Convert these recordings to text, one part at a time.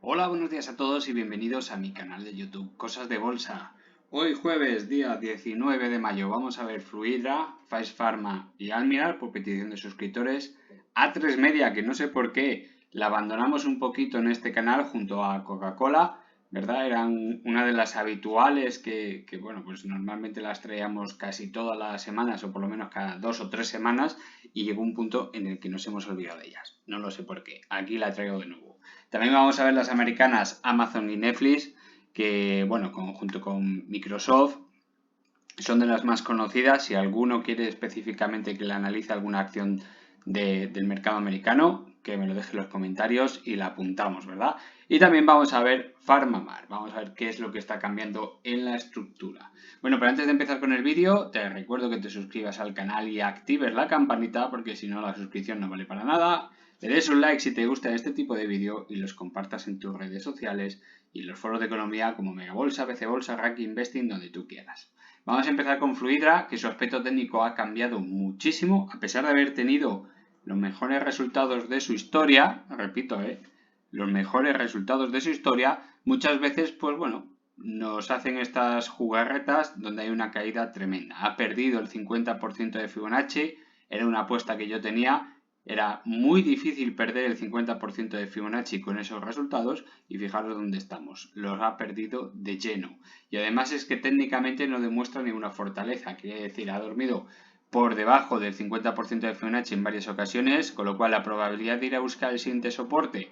Hola, buenos días a todos y bienvenidos a mi canal de YouTube Cosas de Bolsa. Hoy jueves, día 19 de mayo, vamos a ver Fluidra, Faes Pharma y Almirall por petición de suscriptores. A3 Media, que no sé por qué la abandonamos un poquito en este canal junto a Coca-Cola, ¿verdad? Eran una de las habituales que, bueno, pues normalmente las traíamos casi todas las semanas o por lo menos cada 2 o 3 semanas y llegó un punto en el que nos hemos olvidado de ellas. No lo sé por qué. Aquí la traigo de nuevo. También vamos a ver las americanas Amazon y Netflix, que, bueno, junto con Microsoft, son de las más conocidas. Si alguno quiere específicamente que le analice alguna acción del mercado americano, que me lo deje en los comentarios y la apuntamos, ¿verdad? Y también vamos a ver PharmaMar, vamos a ver qué es lo que está cambiando en la estructura. Bueno, pero antes de empezar con el vídeo, te recuerdo que te suscribas al canal y actives la campanita, porque si no la suscripción no vale para nada. Le des un like si te gusta este tipo de vídeo y los compartas en tus redes sociales y los foros de economía como Megabolsa, BC Bolsa, Rack Investing, donde tú quieras. Vamos a empezar con Fluidra, que su aspecto técnico ha cambiado muchísimo, a pesar de haber tenido los mejores resultados de su historia, repito, los mejores resultados de su historia, muchas veces, pues bueno, nos hacen estas jugarretas donde hay una caída tremenda. Ha perdido el 50% de Fibonacci, era una apuesta que yo tenía, era muy difícil perder el 50% de Fibonacci con esos resultados y fijaros dónde estamos, los ha perdido de lleno. Y además es que técnicamente no demuestra ninguna fortaleza, quiere decir, ha dormido por debajo del 50% de Fibonacci en varias ocasiones, con lo cual la probabilidad de ir a buscar el siguiente soporte,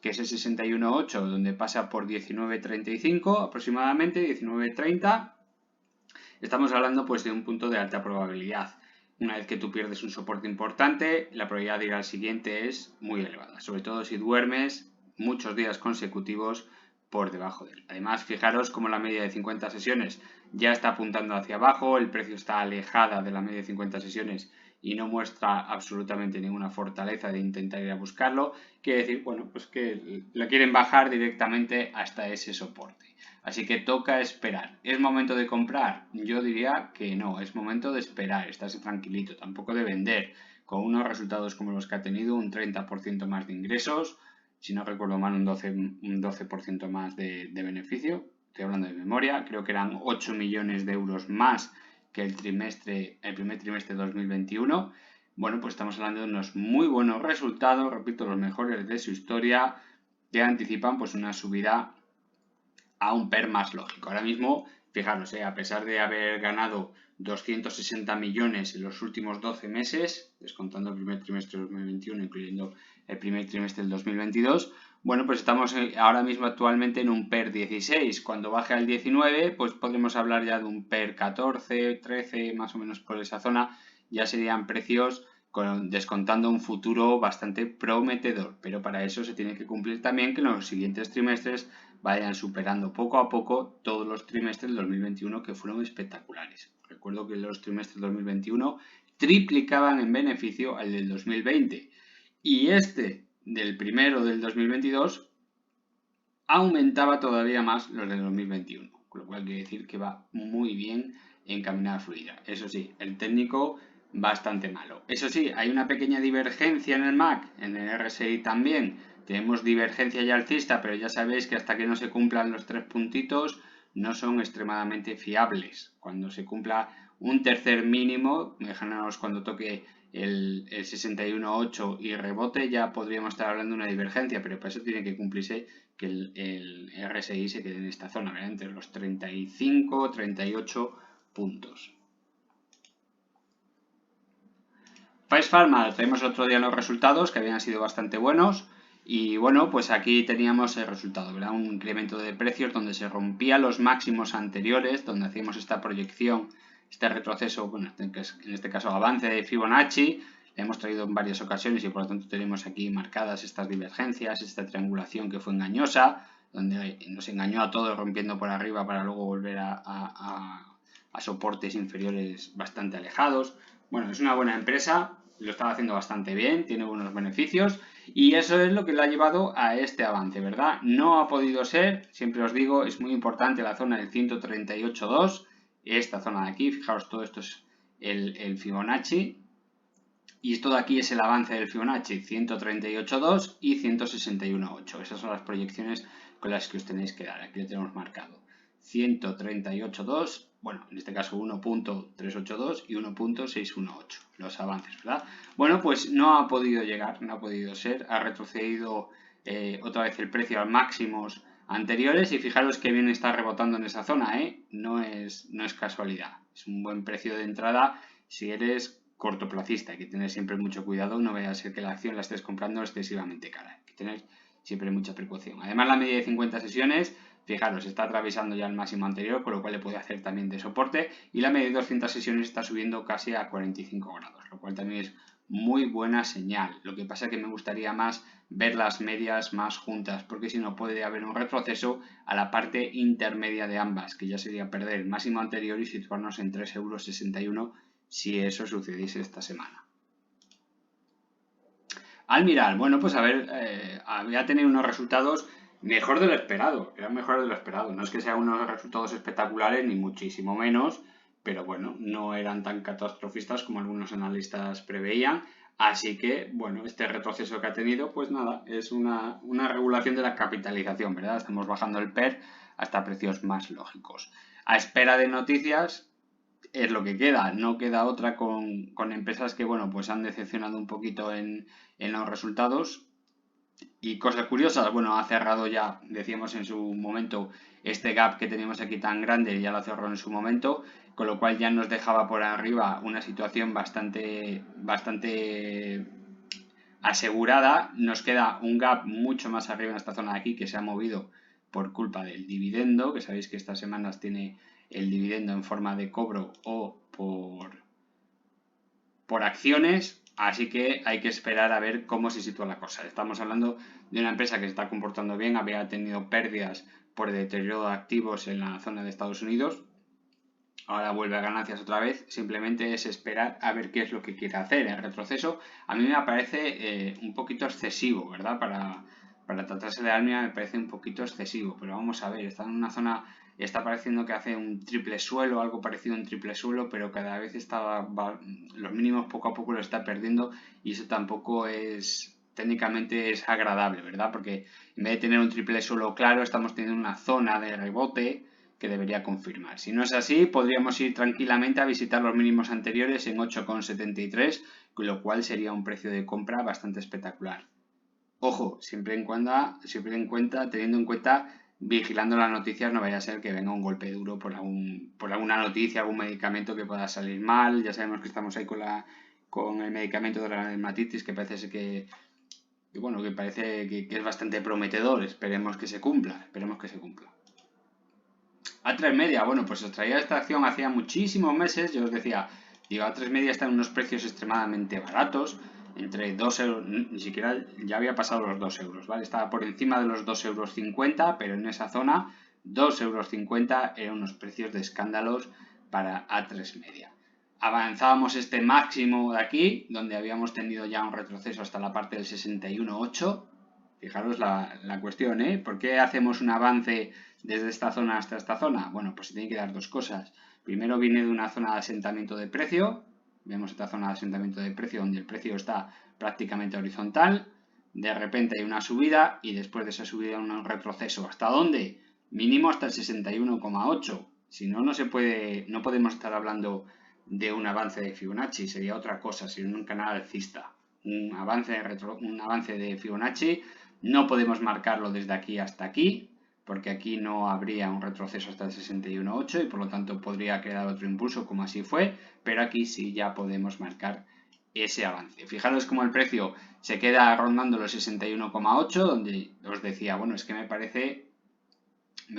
que es el 61.8, donde pasa por 19.35 aproximadamente, 19.30, estamos hablando pues de un punto de alta probabilidad. Una vez que tú pierdes un soporte importante, la probabilidad de ir al siguiente es muy elevada, sobre todo si duermes muchos días consecutivos por debajo de él. Además, fijaros cómo la media de 50 sesiones ya está apuntando hacia abajo, el precio está alejada de la media de 50 sesiones y no muestra absolutamente ninguna fortaleza de intentar ir a buscarlo. Quiere decir, bueno, pues que la quieren bajar directamente hasta ese soporte. Así que toca esperar. ¿Es momento de comprar? Yo diría que no, es momento de esperar, estarse tranquilito, tampoco de vender. Con unos resultados como los que ha tenido, un 30% más de ingresos, si no recuerdo mal, un 12% más de beneficio. Estoy hablando de memoria, creo que eran 8 millones de euros más que el primer trimestre de 2021. Bueno, pues estamos hablando de unos muy buenos resultados, repito, los mejores de su historia, que anticipan pues una subida a un PER más lógico. Ahora mismo, fijaros, a pesar de haber ganado 260 millones en los últimos 12 meses, descontando el primer trimestre del 2021, incluyendo el primer trimestre del 2022, bueno, pues estamos ahora mismo actualmente en un PER 16. Cuando baje al 19, pues podremos hablar ya de un PER 14, 13, más o menos por esa zona. Ya serían precios descontando un futuro bastante prometedor, pero para eso se tiene que cumplir también que en los siguientes trimestres vayan superando poco a poco todos los trimestres del 2021 que fueron espectaculares. Recuerdo que los trimestres del 2021 triplicaban en beneficio al del 2020 y este del primero del 2022 aumentaba todavía más los del 2021, con lo cual quiere decir que va muy bien encaminada fluida. Eso sí, el técnico bastante malo. Eso sí, hay una pequeña divergencia en el MAC, en el RSI también. Tenemos divergencia ya alcista, pero ya sabéis que hasta que no se cumplan los 3 puntitos no son extremadamente fiables. Cuando se cumpla un tercer mínimo, déjanos cuando toque el 61.8 y rebote, ya podríamos estar hablando de una divergencia, pero para eso tiene que cumplirse que el RSI se quede en esta zona, ¿verdad? Entre los 35 38 puntos. Faes Pharma, traemos otro día los resultados que habían sido bastante buenos y bueno, pues aquí teníamos el resultado, ¿verdad? Un incremento de precios donde se rompía los máximos anteriores, donde hacíamos esta proyección, este retroceso, bueno, en este caso avance de Fibonacci, le hemos traído en varias ocasiones y por lo tanto tenemos aquí marcadas estas divergencias, esta triangulación que fue engañosa, donde nos engañó a todos rompiendo por arriba para luego volver a soportes inferiores bastante alejados. Bueno, es una buena empresa, lo estaba haciendo bastante bien, tiene buenos beneficios y eso es lo que le ha llevado a este avance, ¿verdad? No ha podido ser, siempre os digo, es muy importante la zona del 138.2, esta zona de aquí, fijaros, todo esto es el Fibonacci, Y esto de aquí es el avance del Fibonacci, 138.2 y 161.8. Esas son las proyecciones con las que os tenéis que dar. Aquí lo tenemos marcado. 138.2, bueno, en este caso 1.382 y 1.618, los avances, ¿verdad? Bueno, pues no ha podido llegar, no ha podido ser, ha retrocedido otra vez el precio a máximos anteriores y fijaros que bien está rebotando en esa zona, ¿eh? No es casualidad, es un buen precio de entrada si eres cortoplacista. Hay que tener siempre mucho cuidado, no vaya a ser que la acción la estés comprando excesivamente cara, hay que tener siempre mucha precaución. Además, la media de 50 sesiones, fijaros, está atravesando ya el máximo anterior, con lo cual le puede hacer también de soporte, y la media de 200 sesiones está subiendo casi a 45 grados, lo cual también es muy buena señal. Lo que pasa es que me gustaría más ver las medias más juntas, porque si no puede haber un retroceso a la parte intermedia de ambas, que ya sería perder el máximo anterior y situarnos en 3,61 € si eso sucediese esta semana. Al mirar, bueno, pues a ver, había tenido unos resultados mejor de lo esperado, eran mejores de lo esperado. No es que sean unos resultados espectaculares, ni muchísimo menos, pero bueno, no eran tan catastrofistas como algunos analistas preveían. Así que, bueno, este retroceso que ha tenido, pues nada, es una regulación de la capitalización, ¿verdad? Estamos bajando el PER hasta precios más lógicos. A espera de noticias, es lo que queda, no queda otra con empresas que, bueno, pues han decepcionado un poquito en los resultados. Y cosas curiosas, bueno, ha cerrado ya, decíamos en su momento, este gap que teníamos aquí tan grande, ya lo cerró en su momento, con lo cual ya nos dejaba por arriba una situación bastante asegurada. Nos queda un gap mucho más arriba en esta zona de aquí que se ha movido por culpa del dividendo, que sabéis que estas semanas tiene el dividendo en forma de cobro o por acciones, así que hay que esperar a ver cómo se sitúa la cosa. Estamos hablando de una empresa que se está comportando bien, había tenido pérdidas por deterioro de activos en la zona de Estados Unidos, ahora vuelve a ganancias otra vez, simplemente es esperar a ver qué es lo que quiere hacer. El retroceso a mí me parece un poquito excesivo, ¿verdad? Para tratarse de Almia me parece un poquito excesivo, pero vamos a ver, está en una zona, está pareciendo que hace un triple suelo, algo parecido a un triple suelo, pero cada vez los mínimos poco a poco lo está perdiendo y eso tampoco es, técnicamente es agradable, ¿verdad? Porque en vez de tener un triple suelo claro, estamos teniendo una zona de rebote que debería confirmar. Si no es así, podríamos ir tranquilamente a visitar los mínimos anteriores en 8,73, con lo cual sería un precio de compra bastante espectacular. Ojo, siempre en cuenta, teniendo en cuenta, vigilando las noticias, no vaya a ser que venga un golpe duro por alguna noticia, algún medicamento que pueda salir mal. Ya sabemos que estamos ahí con el medicamento de la dermatitis, que parece que parece que es bastante prometedor. Esperemos que se cumpla, A3 Media, bueno, pues os traía esta acción hacía muchísimos meses. Yo os decía, digo, A3 Media está en unos precios extremadamente baratos, entre 2 euros, ni siquiera ya había pasado los 2 euros, ¿vale? Estaba por encima de los 2,50 €, pero en esa zona 2,50 € eran unos precios de escándalos para A3 Media. Avanzábamos este máximo de aquí, donde habíamos tenido ya un retroceso hasta la parte del 61,8. Fijaros la cuestión, ¿eh? ¿Por qué hacemos un avance desde esta zona hasta esta zona? Bueno, pues se tiene que dar dos cosas. Primero viene de una zona de asentamiento de precio. Vemos esta zona de asentamiento de precio donde el precio está prácticamente horizontal. De repente hay una subida y después de esa subida un retroceso. ¿Hasta dónde? Mínimo hasta el 61,8. Si no, no podemos estar hablando de un avance de Fibonacci. Sería otra cosa, sería un canal alcista. Un avance de Fibonacci. No podemos marcarlo desde aquí hasta aquí, porque aquí no habría un retroceso hasta el 61,8 y por lo tanto podría quedar otro impulso como así fue, pero aquí sí ya podemos marcar ese avance. Fijaros cómo el precio se queda rondando los 61,8, donde os decía, bueno, es que me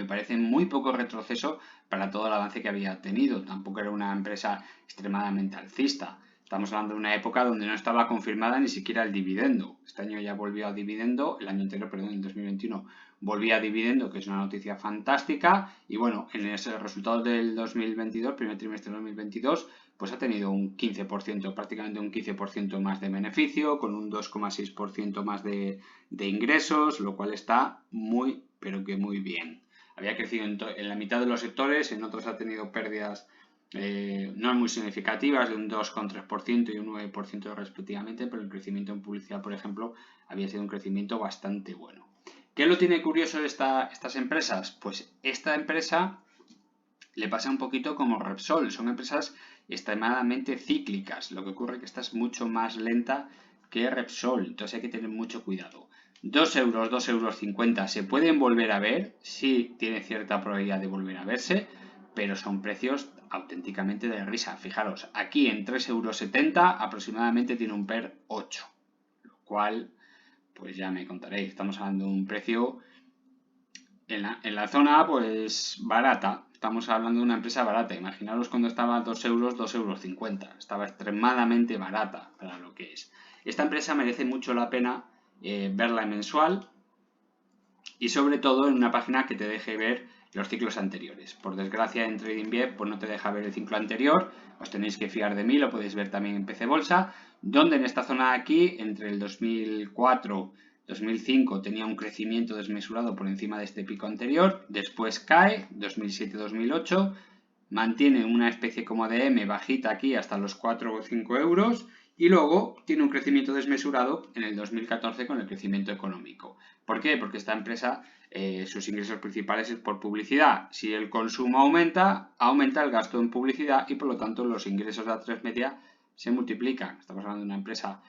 parece muy poco retroceso para todo el avance que había tenido. Tampoco era una empresa extremadamente alcista. Estamos hablando de una época donde no estaba confirmada ni siquiera el dividendo. Este año ya volvió a dividendo, el año anterior, perdón, en 2021, volvía a dividendo, que es una noticia fantástica. Y bueno, en ese resultado del 2022, primer trimestre del 2022, pues ha tenido un 15%, prácticamente un 15% más de beneficio, con un 2,6% más de ingresos, lo cual está muy, pero que muy bien. Había crecido en la mitad de los sectores, en otros ha tenido pérdidas no es muy significativa, es de un 2,3% y un 9% respectivamente, pero el crecimiento en publicidad, por ejemplo, había sido un crecimiento bastante bueno. ¿Qué lo tiene curioso estas empresas? Pues esta empresa le pasa un poquito como Repsol, son empresas extremadamente cíclicas, lo que ocurre es que esta es mucho más lenta que Repsol, entonces hay que tener mucho cuidado. 2 euros, 2,50 euros, ¿se pueden volver a ver? Sí, tiene cierta probabilidad de volver a verse, pero son precios auténticamente de risa. Fijaros, aquí en 3,70 euros aproximadamente tiene un PER 8, lo cual, pues ya me contaréis, estamos hablando de un precio en la zona, pues barata. Estamos hablando de una empresa barata. Imaginaros cuando estaba a 2 euros, 2,50 euros. Estaba extremadamente barata para lo que es. Esta empresa merece mucho la pena verla en mensual y sobre todo en una página que te deje ver los ciclos anteriores. Por desgracia en TradingView pues no te deja ver el ciclo anterior, os tenéis que fiar de mí, lo podéis ver también en PC Bolsa, donde en esta zona de aquí, entre el 2004 2005 tenía un crecimiento desmesurado por encima de este pico anterior, después cae, 2007-2008, mantiene una especie como de M bajita aquí hasta los 4 o 5 euros y luego tiene un crecimiento desmesurado en el 2014 con el crecimiento económico. ¿Por qué? Porque esta empresa, sus ingresos principales es por publicidad. Si el consumo aumenta, aumenta el gasto en publicidad y por lo tanto los ingresos de A3 Media se multiplican. Estamos hablando de una empresa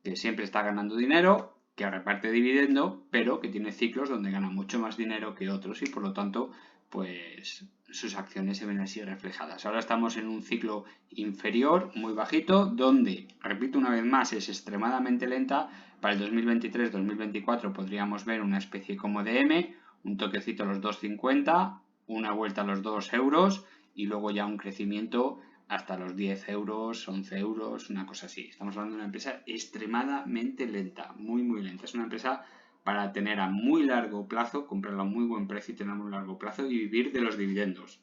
que siempre está ganando dinero, que reparte dividendo, pero que tiene ciclos donde gana mucho más dinero que otros y por lo tanto, pues sus acciones se ven así reflejadas. Ahora estamos en un ciclo inferior, muy bajito, donde, repito una vez más, es extremadamente lenta. Para el 2023-2024 podríamos ver una especie como de M, un toquecito a los 2,50, una vuelta a los 2 euros y luego ya un crecimiento hasta los 10 euros, 11 euros, una cosa así. Estamos hablando de una empresa extremadamente lenta, muy, muy lenta. Es una empresa para tener a muy largo plazo, comprarla a muy buen precio y tener a muy largo plazo y vivir de los dividendos.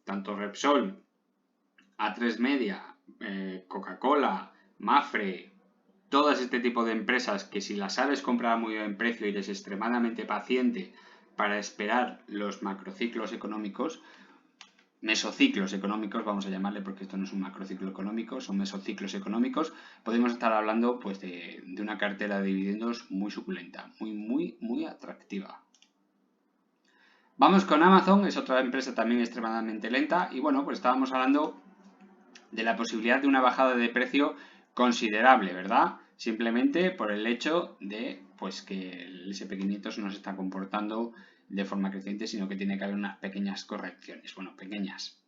Tanto Repsol, A3 Media, Coca-Cola, Mafre, todas este tipo de empresas que si las sabes comprar a muy buen precio y eres extremadamente paciente para esperar los macrociclos económicos, mesociclos económicos, vamos a llamarle porque esto no es un macrociclo económico, son mesociclos económicos, podemos estar hablando pues de una cartera de dividendos muy suculenta, muy atractiva. Vamos con Amazon, es otra empresa también extremadamente lenta y bueno, pues estábamos hablando de la posibilidad de una bajada de precio considerable, ¿verdad? Simplemente por el hecho de pues que el SP500 no se está comportando de forma creciente, sino que tiene que haber unas pequeñas correcciones. Bueno, pequeñas,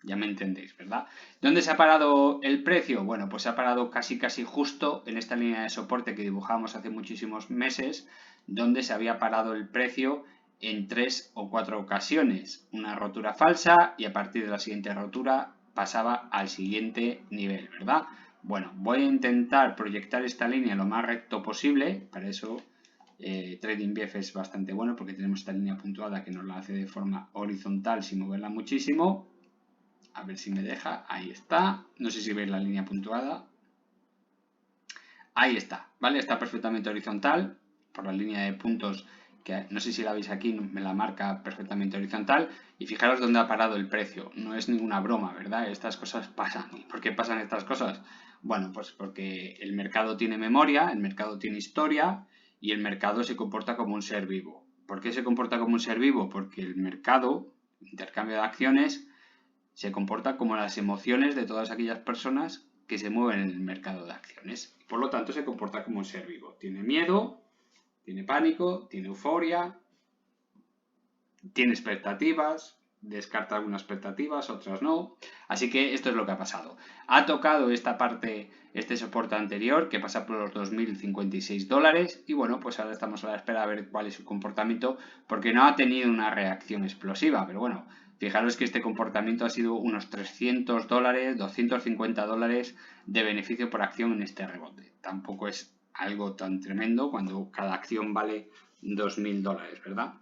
ya me entendéis, ¿verdad? ¿Dónde se ha parado el precio? Bueno, pues se ha parado casi justo en esta línea de soporte que dibujamos hace muchísimos meses, donde se había parado el precio en 3 o 4 ocasiones. Una rotura falsa y a partir de la siguiente rotura pasaba al siguiente nivel, ¿verdad? Bueno, voy a intentar proyectar esta línea lo más recto posible, para eso TradingView es bastante bueno porque tenemos esta línea puntuada que nos la hace de forma horizontal sin moverla muchísimo. A ver si me deja, ahí está, no sé si veis la línea puntuada, ahí está, ¿vale? Está perfectamente horizontal por la línea de puntos que no sé si la veis aquí, me la marca perfectamente horizontal y fijaros dónde ha parado el precio, no es ninguna broma, ¿verdad? Estas cosas pasan. ¿Y por qué pasan estas cosas? Bueno, pues porque el mercado tiene memoria, el mercado tiene historia y el mercado se comporta como un ser vivo. ¿Por qué se comporta como un ser vivo? Porque el mercado, intercambio de acciones, se comporta como las emociones de todas aquellas personas que se mueven en el mercado de acciones. Por lo tanto, se comporta como un ser vivo. Tiene miedo, tiene pánico, tiene euforia, tiene expectativas, descarta algunas expectativas, otras no. Así que esto es lo que ha pasado. Ha tocado esta parte, este soporte anterior, que pasa por los 2.056 dólares. Y bueno, pues ahora estamos a la espera de ver cuál es su comportamiento, porque no ha tenido una reacción explosiva. Pero bueno, fijaros que este comportamiento ha sido unos 300 dólares, 250 dólares de beneficio por acción en este rebote. Tampoco es algo tan tremendo cuando cada acción vale 2.000 dólares, ¿verdad?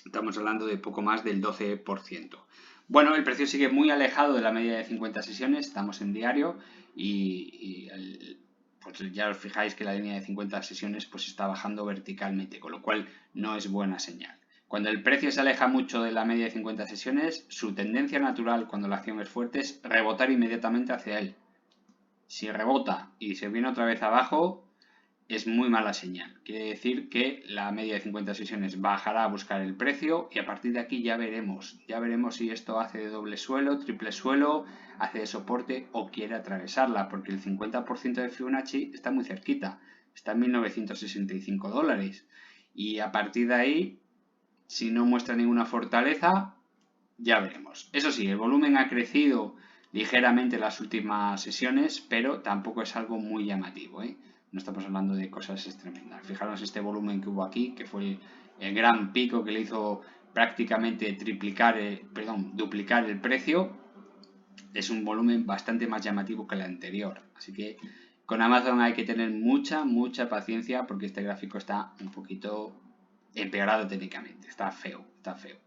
Estamos hablando de poco más del 12%. Bueno, el precio sigue muy alejado de la media de 50 sesiones, estamos en diario pues ya os fijáis que la línea de 50 sesiones pues está bajando verticalmente, con lo cual no es buena señal. Cuando el precio se aleja mucho de la media de 50 sesiones, su tendencia natural cuando la acción es fuerte es rebotar inmediatamente hacia él. Si rebota y se viene otra vez abajo, es muy mala señal. Quiere decir que la media de 50 sesiones bajará a buscar el precio y a partir de aquí ya veremos si esto hace de doble suelo, triple suelo, hace de soporte o quiere atravesarla, porque el 50% de Fibonacci está muy cerquita, está en 1965 dólares y a partir de ahí, si no muestra ninguna fortaleza, ya veremos. Eso sí, el volumen ha crecido ligeramente en las últimas sesiones, pero tampoco es algo muy llamativo, ¿eh? No estamos hablando de cosas tremendas. Fijaros este volumen que hubo aquí, que fue el gran pico que le hizo prácticamente duplicar el precio. Es un volumen bastante más llamativo que el anterior. Así que con Amazon hay que tener mucha paciencia porque este gráfico está un poquito empeorado técnicamente. Está feo, está feo.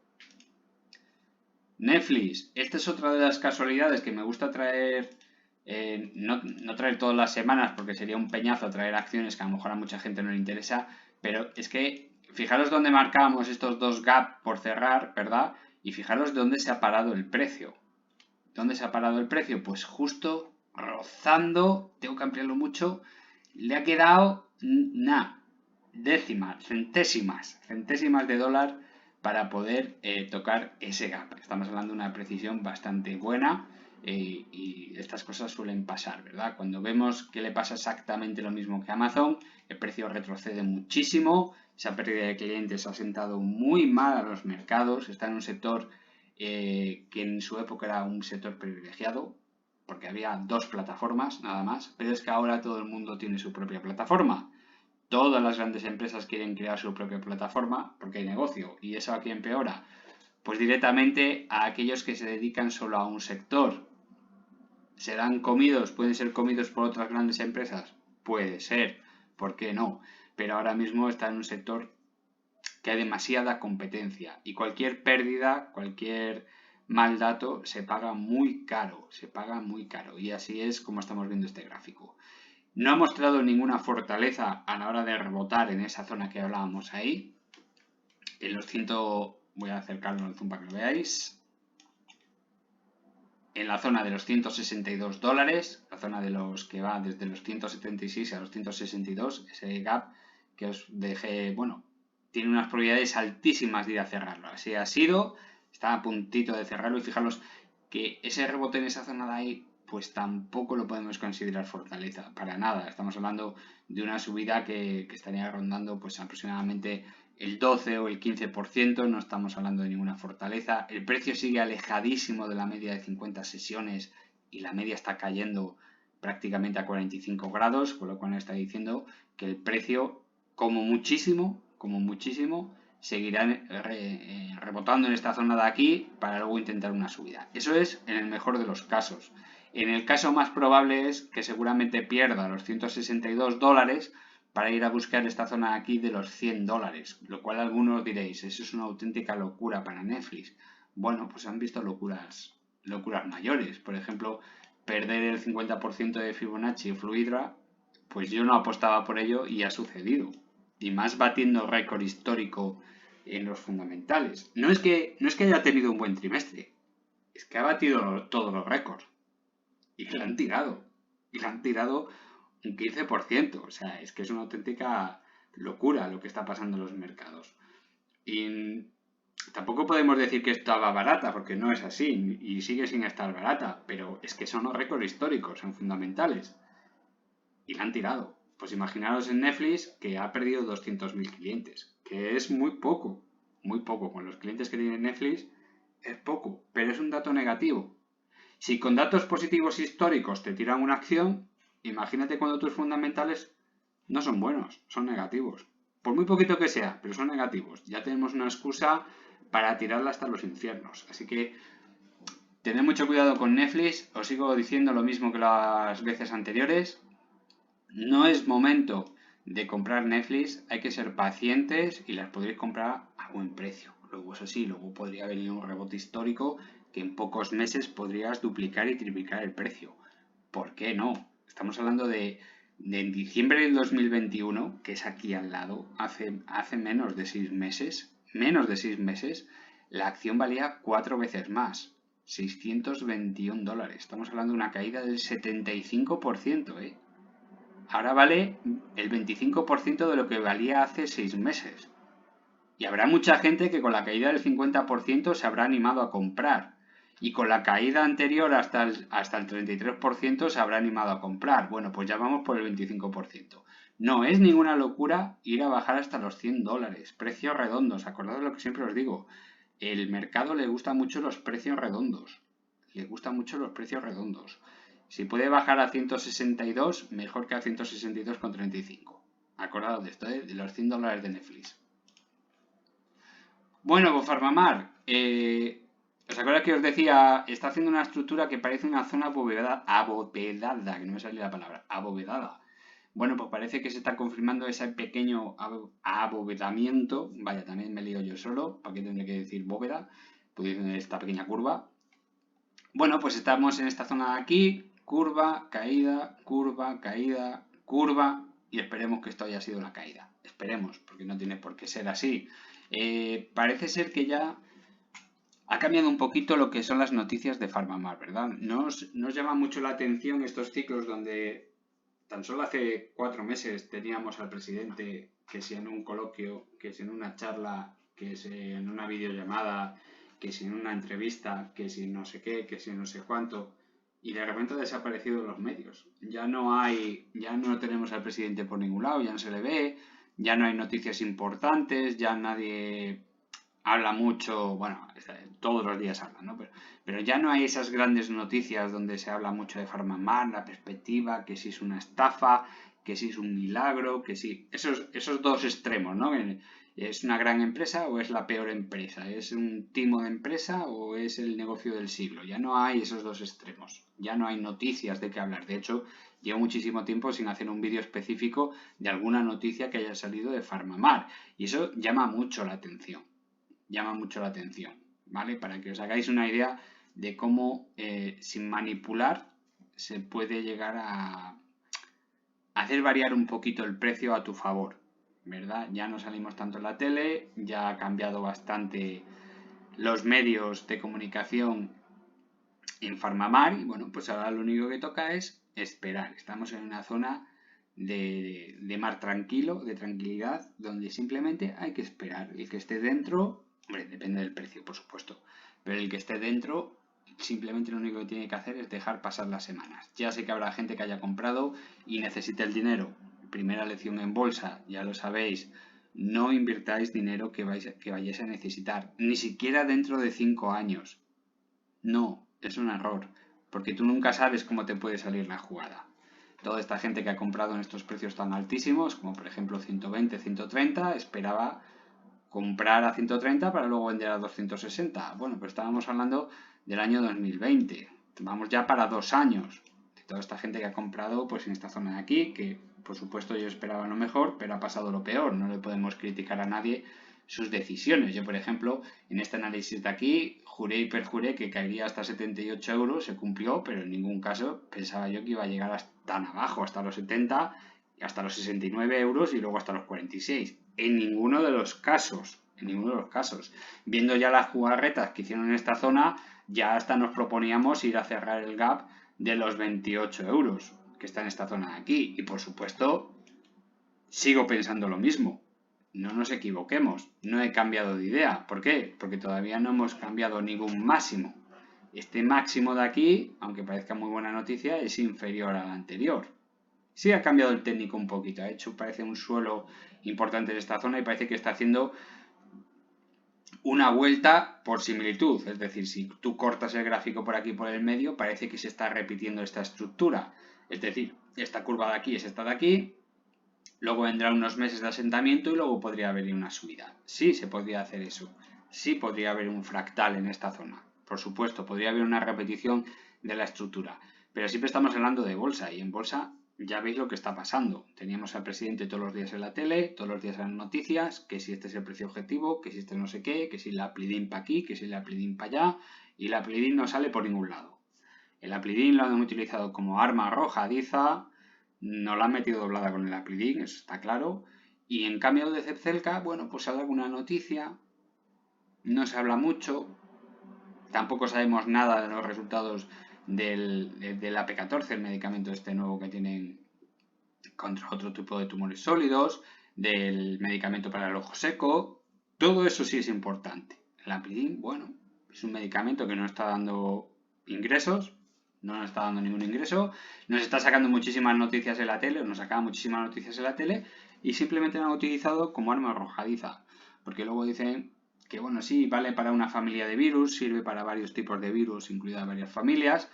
Netflix, esta es otra de las casualidades que me gusta traer, no traer todas las semanas porque sería un peñazo traer acciones que a lo mejor a mucha gente no le interesa, pero es que fijaros dónde marcábamos estos dos gaps por cerrar, ¿verdad? Y fijaros dónde se ha parado el precio. ¿Dónde se ha parado el precio? Pues justo rozando, tengo que ampliarlo mucho, le ha quedado décimas, centésimas de dólar para poder tocar ese gap. Estamos hablando de una precisión bastante buena y estas cosas suelen pasar, ¿verdad? Cuando vemos que le pasa exactamente lo mismo que Amazon, el precio retrocede muchísimo, esa pérdida de clientes ha sentado muy mal a los mercados, está en un sector que en su época era un sector privilegiado, porque había dos plataformas nada más, pero es que ahora todo el mundo tiene su propia plataforma. Todas las grandes empresas quieren crear su propia plataforma porque hay negocio. ¿Y eso a quién empeora? Pues directamente a aquellos que se dedican solo a un sector. ¿Serán comidos? ¿Pueden ser comidos por otras grandes empresas? Puede ser. ¿Por qué no? Pero ahora mismo está en un sector que hay demasiada competencia y cualquier pérdida, cualquier mal dato se paga muy caro. Se paga muy caro. Y así es como estamos viendo este gráfico. No ha mostrado ninguna fortaleza a la hora de rebotar en esa zona que hablábamos ahí. En los voy a acercarlo al zoom para que lo veáis. En la zona de los 162 dólares, la zona de los que va desde los 176 a los 162, ese gap que os dejé, bueno, tiene unas probabilidades altísimas de ir a cerrarlo. Así ha sido, está a puntito de cerrarlo y fijaros que ese rebote en esa zona de ahí pues tampoco lo podemos considerar fortaleza, para nada. Estamos hablando de una subida que estaría rondando pues aproximadamente el 12 o el 15%, no estamos hablando de ninguna fortaleza. El precio sigue alejadísimo de la media de 50 sesiones y la media está cayendo prácticamente a 45 grados, con lo cual está diciendo que el precio, como muchísimo, seguirán rebotando en esta zona de aquí para luego intentar una subida. Eso es en el mejor de los casos. En el caso más probable es que seguramente pierda los 162 dólares para ir a buscar esta zona de aquí de los 100 dólares, lo cual algunos diréis, eso es una auténtica locura para Netflix. Bueno, pues han visto locuras mayores. Por ejemplo, perder el 50% de Fibonacci y Fluidra, pues yo no apostaba por ello y ha sucedido. Y más batiendo récord histórico en los fundamentales. No es que haya tenido un buen trimestre, es que ha batido todos los récords. Y le han tirado. Y le han tirado un 15%. O sea, es que es una auténtica locura lo que está pasando en los mercados. Y tampoco podemos decir que estaba barata, porque no es así. Y sigue sin estar barata. Pero es que son los récords históricos, son fundamentales. Y la han tirado. Pues imaginaros en Netflix que ha perdido 200.000 clientes, que es muy poco, con los clientes que tiene Netflix es poco, pero es un dato negativo. Si con datos positivos históricos te tiran una acción, imagínate cuando tus fundamentales no son buenos, son negativos. Por muy poquito que sea, pero son negativos. Ya tenemos una excusa para tirarla hasta los infiernos. Así que tened mucho cuidado con Netflix. Os sigo diciendo lo mismo que las veces anteriores. No es momento de comprar Netflix, hay que ser pacientes y las podréis comprar a buen precio. Luego, eso sí, luego podría venir un rebote histórico que en pocos meses podrías duplicar y triplicar el precio. ¿Por qué no? Estamos hablando de en diciembre del 2021, que es aquí al lado, hace menos de 6 meses, menos de 6 meses, la acción valía 4 veces más. 621 dólares. Estamos hablando de una caída del 75%, ¿eh? Ahora vale el 25% de lo que valía hace 6 meses. Y habrá mucha gente que con la caída del 50% se habrá animado a comprar. Y con la caída anterior hasta el 33% se habrá animado a comprar. Bueno, pues ya vamos por el 25%. No es ninguna locura ir a bajar hasta los 100 dólares. Precios redondos. Acordad lo que siempre os digo. El mercado le gusta mucho los precios redondos. Le gustan mucho los precios redondos. Si puede bajar a 162, mejor que a 162,35. Acordaos de esto, de los 100 dólares de Netflix. Bueno, pues Farmamar, ¿os acordáis que os decía? Está haciendo una estructura que parece una zona abovedada, que no me sale la palabra, abovedada. Bueno, pues parece que se está confirmando ese pequeño abovedamiento. Vaya, también me lío yo solo, ¿para qué tendré que decir bóveda? Pues esta pequeña curva. Bueno, pues estamos en esta zona de aquí, curva, caída, curva, y esperemos que esto haya sido la caída. Esperemos, porque no tiene por qué ser así. Parece ser que ya ha cambiado un poquito lo que son las noticias de Farmamar, ¿verdad? Nos llama mucho la atención estos ciclos donde tan solo hace 4 meses teníamos al presidente que si en un coloquio, que si en una charla, que si en una videollamada, que si en una entrevista, que si no sé qué, que si no sé cuánto, y de repente ha desaparecido de los medios. Ya no tenemos al presidente por ningún lado, ya no se le ve, ya no hay noticias importantes, ya nadie habla mucho, bueno, todos los días hablan, ¿no? Pero ya no hay esas grandes noticias donde se habla mucho de Farmamar, la perspectiva, que si es una estafa, que si es un milagro, que si... Esos dos extremos, ¿no? ¿Es una gran empresa o es la peor empresa? ¿Es un timo de empresa o es el negocio del siglo? Ya no hay esos dos extremos. Ya no hay noticias de qué hablar. De hecho, llevo muchísimo tiempo sin hacer un vídeo específico de alguna noticia que haya salido de Farmamar. Y eso llama mucho la atención. ¿Vale? Para que os hagáis una idea de cómo sin manipular se puede llegar a hacer variar un poquito el precio a tu favor, ¿verdad? Ya no salimos tanto en la tele, ya ha cambiado bastante los medios de comunicación en Farmamar y bueno, pues ahora lo único que toca es esperar. Estamos en una zona de mar tranquilo, de tranquilidad, donde simplemente hay que esperar. El que esté dentro, hombre, depende del precio, por supuesto, pero el que esté dentro simplemente lo único que tiene que hacer es dejar pasar las semanas. Ya sé que habrá gente que haya comprado y necesite el dinero. Primera lección en bolsa, ya lo sabéis, no invirtáis dinero que vayáis a necesitar, ni siquiera dentro de 5 años. No, es un error, porque tú nunca sabes cómo te puede salir la jugada. Toda esta gente que ha comprado en estos precios tan altísimos, como por ejemplo 120, 130, esperaba comprar a 130 para luego vender a 260. Bueno, pues estábamos hablando del año 2020. Vamos ya para 2 años. De toda esta gente que ha comprado pues en esta zona de aquí, que por supuesto yo esperaba lo mejor, pero ha pasado lo peor. No le podemos criticar a nadie sus decisiones. Yo, por ejemplo, en este análisis de aquí, juré y perjuré que caería hasta 78 euros, se cumplió, pero en ningún caso pensaba yo que iba a llegar hasta tan abajo, hasta los 70, hasta los 69 euros y luego hasta los 46. En ninguno de los casos, Viendo ya las jugarretas que hicieron en esta zona, ya hasta nos proponíamos ir a cerrar el gap de los 28 euros que está en esta zona de aquí. Y por supuesto, sigo pensando lo mismo. No nos equivoquemos, no he cambiado de idea. ¿Por qué? Porque todavía no hemos cambiado ningún máximo. Este máximo de aquí, aunque parezca muy buena noticia, es inferior al anterior. Sí ha cambiado el técnico un poquito, ha hecho, parece un suelo importante en esta zona y parece que está haciendo una vuelta por similitud. Es decir, si tú cortas el gráfico por aquí por el medio, parece que se está repitiendo esta estructura. Es decir, esta curva de aquí es esta de aquí, luego vendrán unos meses de asentamiento y luego podría haber una subida. Sí, se podría hacer eso. Sí podría haber un fractal en esta zona. Por supuesto, podría haber una repetición de la estructura. Pero siempre estamos hablando de bolsa y en bolsa ya veis lo que está pasando. Teníamos al presidente todos los días en la tele, todos los días en las noticias, que si este es el precio objetivo, que si este no sé qué, que si la Aplidin para aquí, que si la Aplidin para allá, y la Aplidin no sale por ningún lado. El Aplidin lo han utilizado como arma arrojadiza, no la han metido doblada con el Aplidin, eso está claro, y en cambio de Zepzelca, bueno, pues sale alguna noticia, no se habla mucho, tampoco sabemos nada de los resultados del AP14, el medicamento este nuevo que tienen contra otro tipo de tumores sólidos, del medicamento para el ojo seco, todo eso sí es importante. El Aplidin, bueno, es un medicamento que no está dando ingresos, no nos está dando ningún ingreso, nos está sacando muchísimas noticias en la tele, nos saca muchísimas noticias en la tele y simplemente lo han utilizado como arma arrojadiza, porque luego dicen que bueno, sí, vale para una familia de virus, sirve para varios tipos de virus, incluidas varias familias,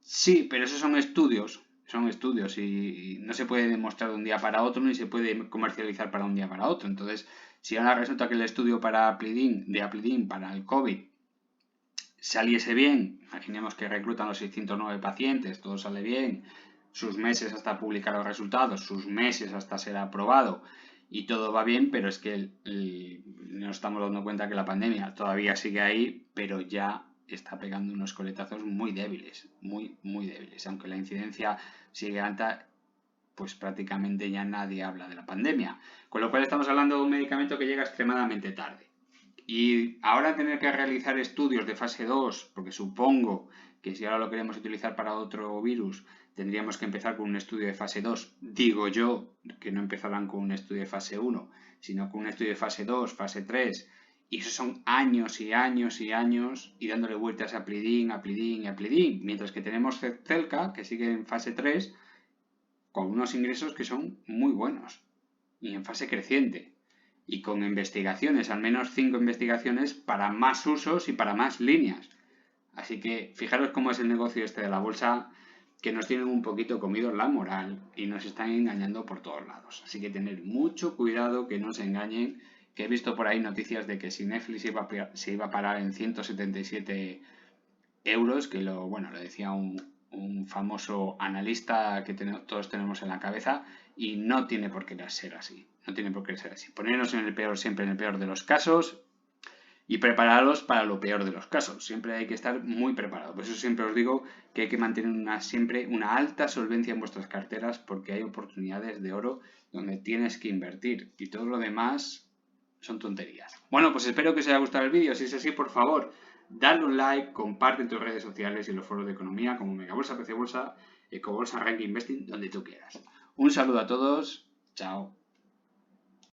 sí, pero esos son estudios y no se puede demostrar de un día para otro ni se puede comercializar para un día para otro. Entonces, si ahora resulta que el estudio para Aplidin para el COVID saliese bien, imaginemos que reclutan los 609 pacientes, todo sale bien, sus meses hasta publicar los resultados, sus meses hasta ser aprobado y todo va bien, pero es que nos estamos dando cuenta que la pandemia todavía sigue ahí, pero ya está pegando unos coletazos muy débiles, muy débiles. Aunque la incidencia sigue alta, pues prácticamente ya nadie habla de la pandemia. Con lo cual estamos hablando de un medicamento que llega extremadamente tarde. Y ahora tener que realizar estudios de fase 2, porque supongo que si ahora lo queremos utilizar para otro virus, tendríamos que empezar con un estudio de fase 2. Digo yo que no empezarán con un estudio de fase 1, sino con un estudio de fase 2, fase 3. Y eso son años y años y años y dándole vueltas a Aplidin. Mientras que tenemos Zepzelca, que sigue en fase 3, con unos ingresos que son muy buenos y en fase creciente y con investigaciones, al menos 5 investigaciones para más usos y para más líneas. Así que fijaros cómo es el negocio este de la bolsa, que nos tienen un poquito comidos la moral y nos están engañando por todos lados. Así que tener mucho cuidado que no se engañen, que he visto por ahí noticias de que si Netflix se iba a parar en 177 euros, que lo decía un famoso analista que todos tenemos en la cabeza y no tiene por qué ser así. No tiene por qué ser así. Ponernos siempre en el peor de los casos y prepararos para lo peor de los casos. Siempre hay que estar muy preparado. Por eso siempre os digo que hay que mantener siempre una alta solvencia en vuestras carteras porque hay oportunidades de oro donde tienes que invertir y todo lo demás son tonterías. Bueno, pues espero que os haya gustado el vídeo. Si es así, por favor, dale un like, comparte en tus redes sociales y en los foros de economía como Megabolsa, PC Bolsa, Ecobolsa, Ranking Investing, donde tú quieras. Un saludo a todos. Chao.